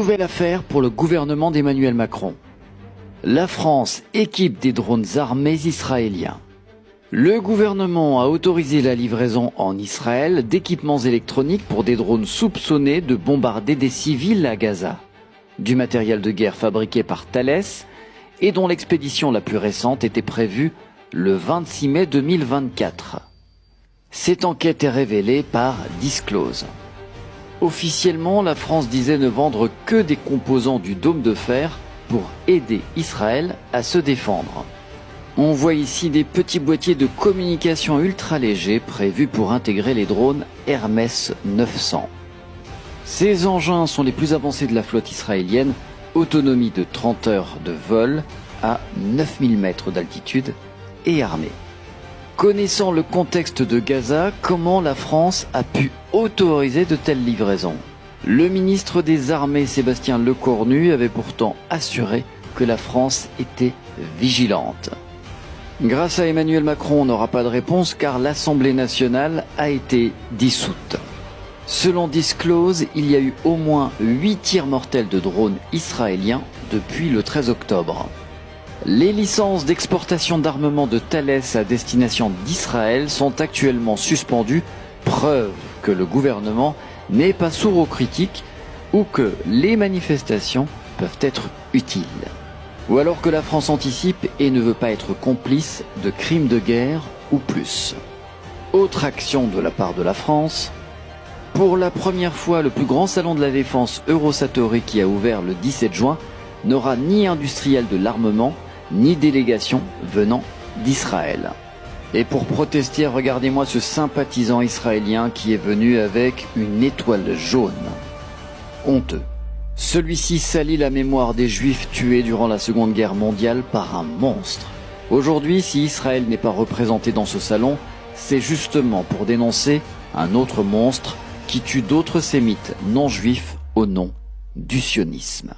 Nouvelle affaire pour le gouvernement d'Emmanuel Macron. La France équipe des drones armés israéliens. Le gouvernement a autorisé la livraison en Israël d'équipements électroniques pour des drones soupçonnés de bombarder des civils à Gaza. Du matériel de guerre fabriqué par Thales et dont l'expédition la plus récente était prévue le 26 mai 2024. Cette enquête est révélée par Disclose. Officiellement, la France disait ne vendre que des composants du dôme de fer pour aider Israël à se défendre. On voit ici des petits boîtiers de communication ultra légers prévus pour intégrer les drones Hermès 900. Ces engins sont les plus avancés de la flotte israélienne, autonomie de 30 heures de vol à 9000 mètres d'altitude et armés. Connaissant le contexte de Gaza, comment la France a pu autoriser de telles livraisons? Le ministre des Armées Sébastien Lecornu avait pourtant assuré que la France était vigilante. Grâce à Emmanuel Macron, on n'aura pas de réponse car l'Assemblée nationale a été dissoute. Selon Disclose, il y a eu au moins 8 tirs mortels de drones israéliens depuis le 13 octobre. Les licences d'exportation d'armement de Thales à destination d'Israël sont actuellement suspendues, preuve que le gouvernement n'est pas sourd aux critiques ou que les manifestations peuvent être utiles. Ou alors que la France anticipe et ne veut pas être complice de crimes de guerre ou plus. Autre action de la part de la France. Pour la première fois, le plus grand salon de la défense Eurosatory qui a ouvert le 17 juin n'aura ni industriel de l'armement, ni délégation venant d'Israël. Et pour protester, regardez-moi ce sympathisant israélien qui est venu avec une étoile jaune. Honteux. Celui-ci salit la mémoire des Juifs tués durant la Seconde Guerre mondiale par un monstre. Aujourd'hui, si Israël n'est pas représenté dans ce salon, c'est justement pour dénoncer un autre monstre qui tue d'autres sémites non juifs au nom du sionisme.